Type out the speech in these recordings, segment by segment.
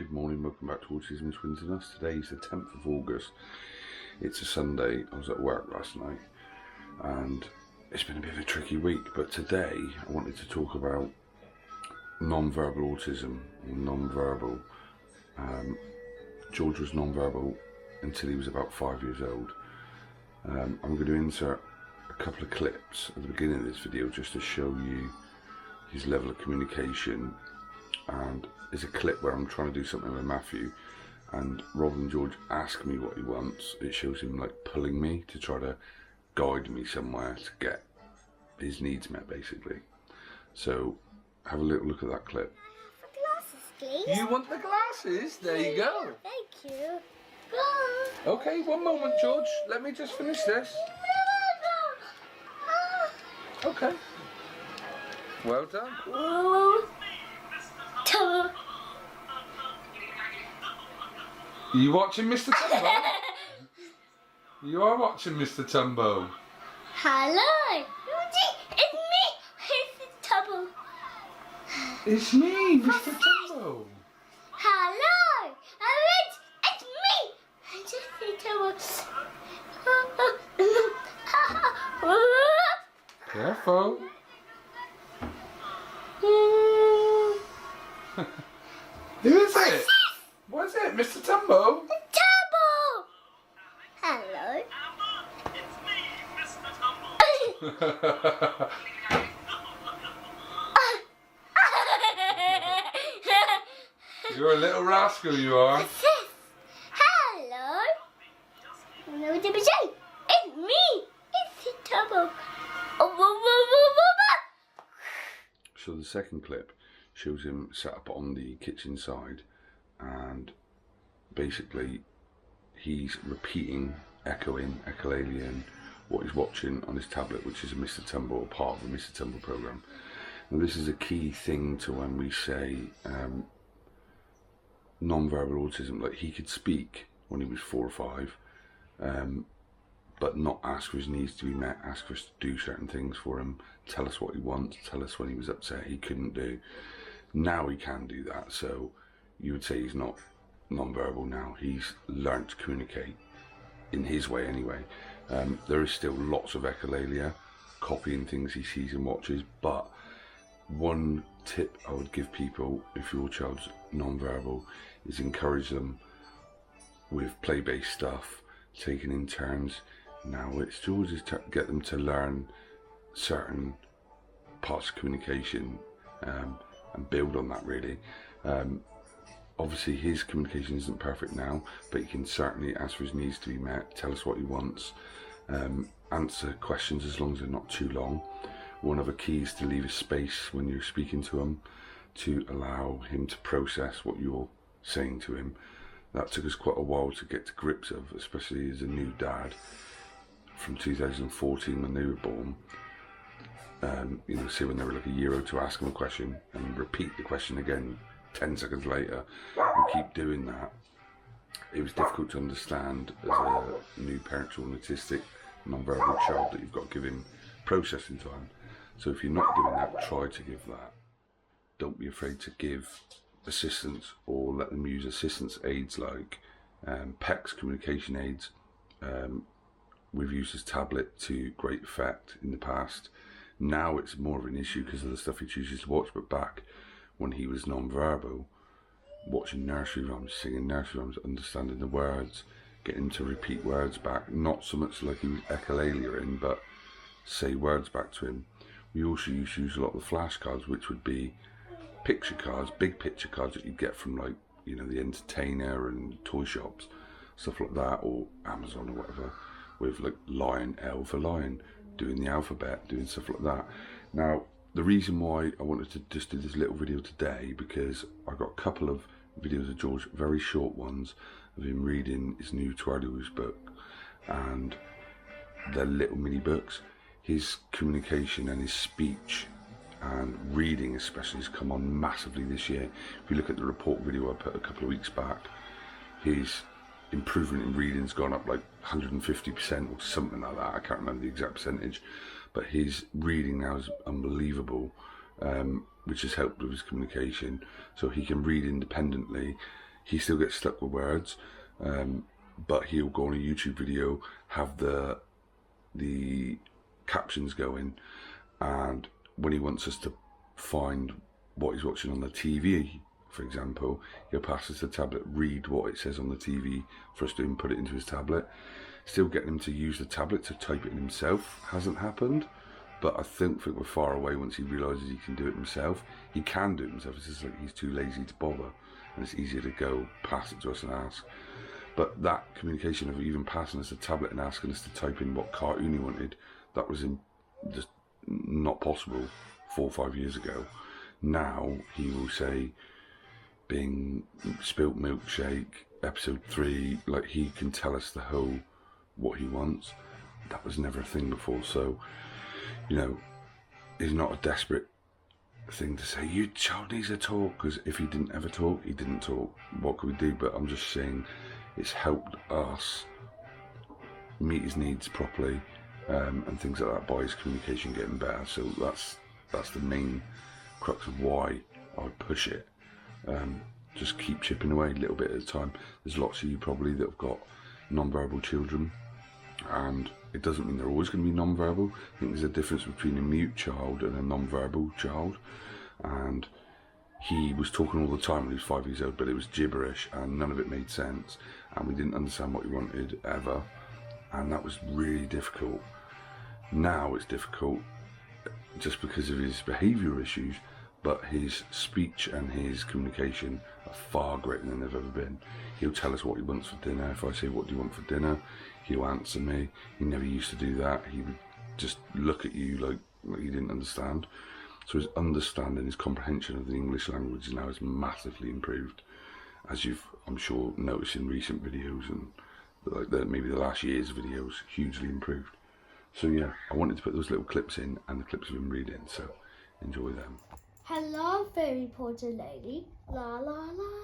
Good morning, welcome back to Autism Twins and Us. Today is the 10th of August. It's a Sunday. I was at work last night and it's been a bit of a tricky week, but today I wanted to talk about non-verbal autism, or non-verbal. George was non-verbal until he was about 5 years old. I'm going to insert a couple of clips at the beginning of this video just to show you his level of communication. And there's a clip where I'm trying to do something with Matthew, and rather than George ask me what he wants, it shows him like pulling me to try to guide me somewhere to get his needs met, basically. So have a little look at that clip. For glasses, please. You want the glasses? There you go. Thank you. Go. Okay, one moment, George. Let me just finish this. Okay. Well done. You watching Mr. Tumbo? You are watching Mr. Tumbo. Hello. It's me. It's Tumbo. It's me, Mr. Tumbo. Hello. It's me. It's just Tumbo. Careful. Who is it? What is it, Mr. Tumbo? Tumbo. Hello. It's me, Mr. Tumble. You're a little rascal, you are. Hello. No, it's me. It's Tumbo. So the second clip shows him sat up on the kitchen side, and basically he's repeating, echolalia, what he's watching on his tablet, which is a Mr. Tumble, or part of the Mr. Tumble program. Now this is a key thing to when we say non-verbal autism. Like, he could speak when he was 4 or 5, but not ask for his needs to be met, ask for us to do certain things for him, tell us what he wants, tell us when he was upset he couldn't do. Now he can do that, so you would say he's not non-verbal now. He's learnt to communicate in his way anyway. There is still lots of echolalia, copying things he sees and watches, but one tip I would give people if your child's non-verbal is encourage them with play-based stuff, taking in turns. Now it's George's to get them to learn certain parts of communication and build on that, really. Obviously his communication isn't perfect now, but he can certainly ask for his needs to be met, tell us what he wants, answer questions as long as they're not too long. One of the keys to leave a space when you're speaking to him, to allow him to process what you're saying to him. That took us quite a while to get to grips of, especially as a new dad from 2014 when they were born. You know, say when they were like a year old, to ask them a question and repeat the question again 10 seconds later and keep doing that. It was difficult to understand as a new parent to an autistic non-verbal child that you've got to give him processing time. So if you're not doing that, try to give that. Don't be afraid to give assistance, or let them use assistance aids like PECS, communication aids. We've used his tablet to great effect in the past. Now it's more of an issue because of the stuff he chooses to watch, but back when he was non-verbal, watching nursery rhymes, singing nursery rhymes, understanding the words, getting him to repeat words back, not so much like he was echolalia in, but say words back to him. We also used to use a lot of the flashcards, which would be picture cards, big picture cards that you'd get from, like, you know, the Entertainer and toy shops, stuff like that, or Amazon or whatever, with like lion, L for lion, doing the alphabet, doing stuff like that. Now, the reason why I wanted to just do this little video today, because I got a couple of videos of George, very short ones, of him reading his new Twirlywoos book, and they're little mini books. His communication and his speech and reading especially has come on massively this year. If you look at the report video I put a couple of weeks back, his improvement in reading's gone up like 150% or something like that. I can't remember the exact percentage, but his reading now is unbelievable, which has helped with his communication. So he can read independently. he still gets stuck with words, but he'll go on a YouTube video, have the captions going, and when he wants us to find what he's watching on the TV, for example, he'll pass us the tablet, read what it says on the TV for us to input it into his tablet. Still getting him to use the tablet to type it in himself hasn't happened, but I think we're far away once he realises he can do it himself. He can do it himself, it's just like he's too lazy to bother, and it's easier to go pass it to us and ask. But that communication of even passing us a tablet and asking us to type in what cartoon he wanted, that was just not possible 4 or 5 years ago. Now he will say, Bing, spilt milkshake, episode 3, like he can tell us the whole, what he wants. That was never a thing before, so, you know, it's not a desperate thing to say, your child needs to talk, because if he didn't ever talk, he didn't talk. What could we do? But I'm just saying, it's helped us meet his needs properly, and things like that, by his communication getting better. So that's the main crux of why I push it. Just keep chipping away a little bit at a time. There's lots of you probably that have got non-verbal children, and it doesn't mean they're always going to be non-verbal. I think there's a difference between a mute child and a non-verbal child, and he was talking all the time when he was 5 years old, but it was gibberish and none of it made sense, and we didn't understand what he wanted ever, and that was really difficult. Now it's difficult just because of his behavioural issues, but his speech and his communication are far greater than they've ever been. He'll tell us what he wants for dinner. If I say, what do you want for dinner? He'll answer me. He never used to do that. He would just look at you like he didn't understand. So his understanding, his comprehension of the English language now is massively improved, as you've, I'm sure, noticed in recent videos, and like maybe the last year's videos, hugely improved. So yeah, I wanted to put those little clips in, and the clips of him reading, so enjoy them. Hello, very important lady. La la la.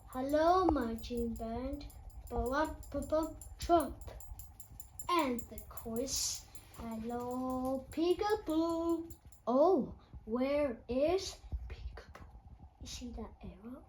Hello, marching band. Trump. And the chorus. Hello, peekaboo. Oh, where is peekaboo? You see that arrow?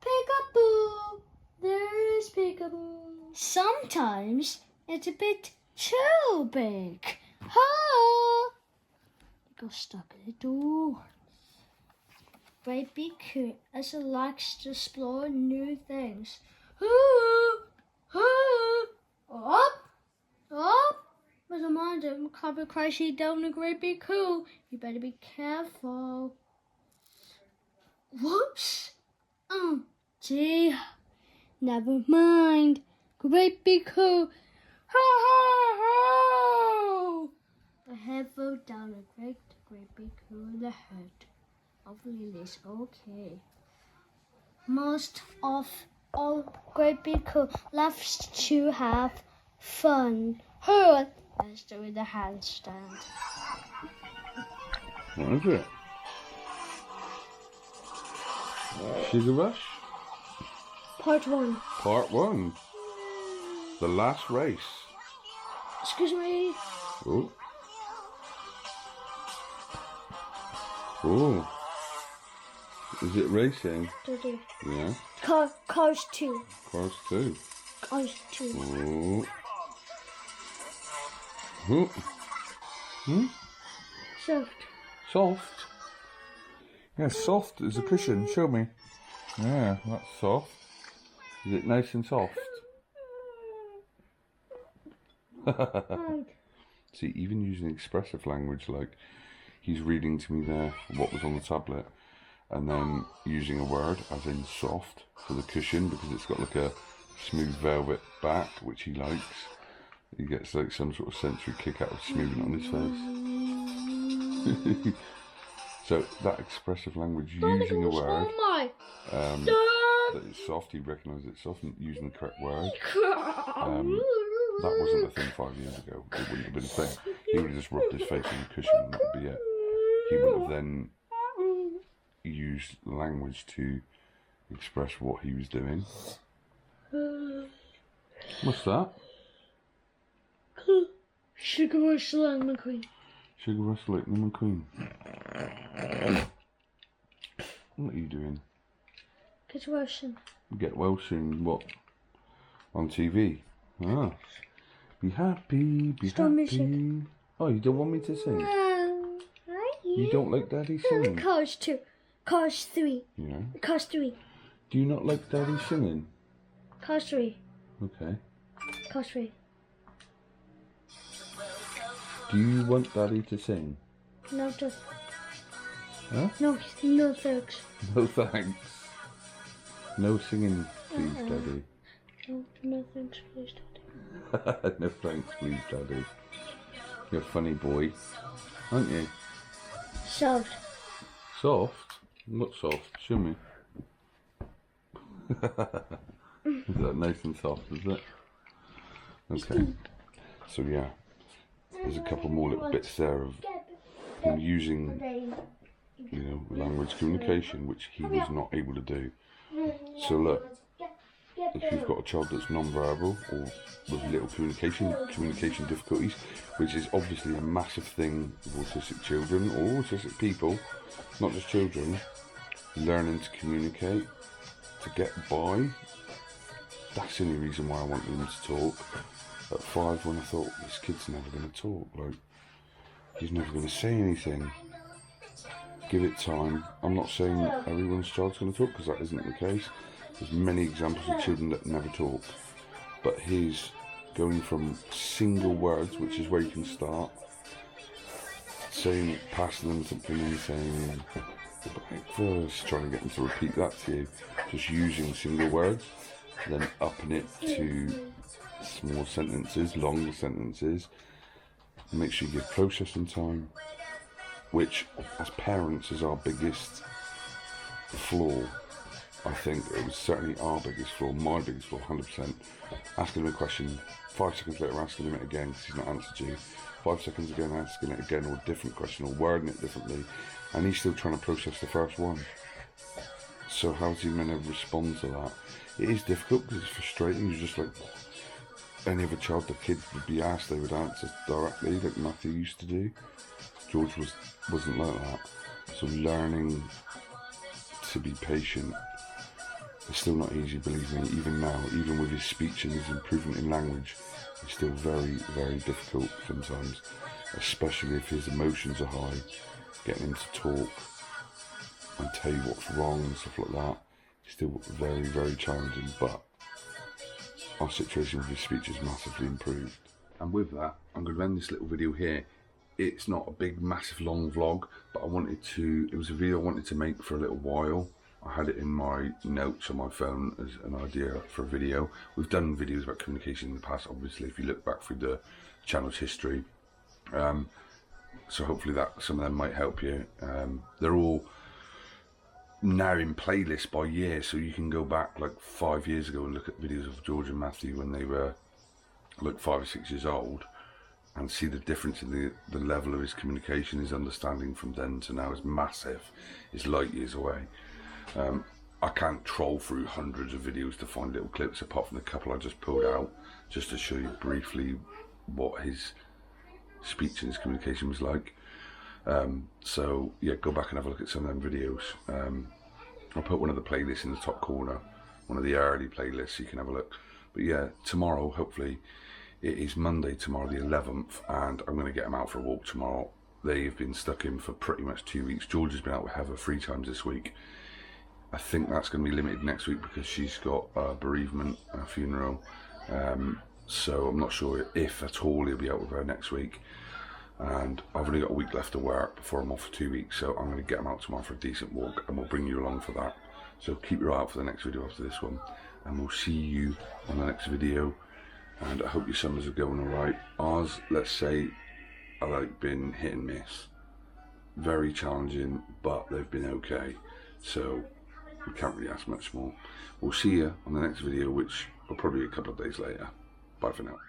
Peekaboo. There is peekaboo. Sometimes it's a bit too big. Ha! Got stuck in the door. Great big kid as it likes to explore new things. Up! But a mind him, cover crashing down a great big cool. You better be careful. Whoops! Oh, gee. Never mind. Great big cool. Ha ha ha! I have fell down a great big hole in the head of Lily's. Okay. Most of all great big hole loves to have fun. Her is doing the handstand. What is it? Sugar Rush? Part 1. Part 1. The last race. Excuse me. Oh. Oh. Is it racing? Yeah. Cars 2. Cars 2. Cars 2. Oh. Oh. Hmm? Soft. Soft? Yeah, soft as a cushion. Show me. Yeah, that's soft. Is it nice and soft? See, even using expressive language, like he's reading to me there what was on the tablet, and then using a word as in soft for the cushion, because it's got like a smooth velvet back, which he likes. He gets like some sort of sensory kick out of smoothing it on his face. So that expressive language, using a word that is soft, he recognises it's soft, and using the correct word. That wasn't a thing 5 years ago. It wouldn't have been a thing. He would have just rubbed his face on the cushion and that would be it. He wouldn't have then used language to express what he was doing. What's that? Sugar Rush Lightning McQueen. Sugar Rush Lightning McQueen. What are you doing? Get well soon. Get well soon. What? On TV? Ah. Be happy, be Stop happy. music. Oh, you don't want me to sing? You don't like Daddy singing? Cars 2. Cars 3. Yeah. Cars 3. Do you not like Daddy singing? Cars 3. Okay. Cars 3. Do you want Daddy to sing? No, just. Huh? No, no thanks. No thanks. No singing, please, Daddy. No thanks, please, Daddy. No thanks, please, Daddy. You're a funny boy, aren't you? Soft. Soft? Not soft. Show me. Is that nice and soft, is it? Okay. So yeah, there's a couple more little bits there of him using, you know, language communication, which he was not able to do. So look, if you've got a child that's non-verbal or with little communication difficulties, which is obviously a massive thing with autistic children or autistic people, not just children, learning to communicate, to get by, that's the only reason why I wanted him to talk. At 5, when I thought, this kid's never going to talk, like, he's never going to say anything. Give it time. I'm not saying everyone's child's going to talk, because that isn't the case. There's many examples of children that never talk. But his going from single words, which is where you can start, saying, passing them something and saying, first trying to get them to repeat that to you, just using single words, then upping it to small sentences, longer sentences. Make sure you give processing time, which as parents is our biggest flaw. I think it was certainly our biggest flaw, my biggest flaw, 100%. Asking him a question, 5 seconds later asking him it again because he's not answered you. 5 seconds again asking it again, or a different question, or wording it differently, and he's still trying to process the first one. So how's he going to respond to that? It is difficult because it's frustrating. You're just like, any other child, the kid would be asked, they would answer directly, like Matthew used to do. George wasn't like that. So learning to be patient, it's still not easy, believe me. Even now, even with his speech and his improvement in language, it's still very, very difficult sometimes, especially if his emotions are high. Getting him to talk and tell you what's wrong and stuff like that, it's still very, very challenging, but our situation with his speech has massively improved. And with that, I'm going to end this little video here. It's not a big, massive, long vlog, but it was a video I wanted to make for a little while. I had it in my notes on my phone as an idea for a video. We've done videos about communication in the past, obviously, if you look back through the channel's history. So hopefully that some of them might help you. They're all now in playlists by year, so you can go back like 5 years ago and look at videos of George and Matthew when they were like 5 or 6 years old, and see the difference in the level of his communication, his understanding from then to now is massive. It's light years away. I can't troll through hundreds of videos to find little clips, apart from the couple I just pulled out, just to show you briefly what his speech and his communication was like. So yeah, go back and have a look at some of them videos. I'll put one of the playlists in the top corner, one of the early playlists, so you can have a look. But yeah, tomorrow, hopefully, it is Monday tomorrow, the 11th, and I'm going to get them out for a walk tomorrow. They've been stuck in for pretty much 2 weeks. George has been out with Heather 3 times this week. I think that's going to be limited next week because she's got a bereavement, a funeral. So I'm not sure if at all he'll be out with her next week. And I've only got a week left to work before I'm off for 2 weeks, so I'm going to get them out tomorrow for a decent walk, and we'll bring you along for that. So keep your eye out for the next video after this one, and we'll see you on the next video. And I hope your summers are going alright. Ours, let's say, are like been hit and miss. Very challenging, but they've been okay. So we can't really ask much more. We'll see you on the next video, which will probably be a couple of days later. Bye for now.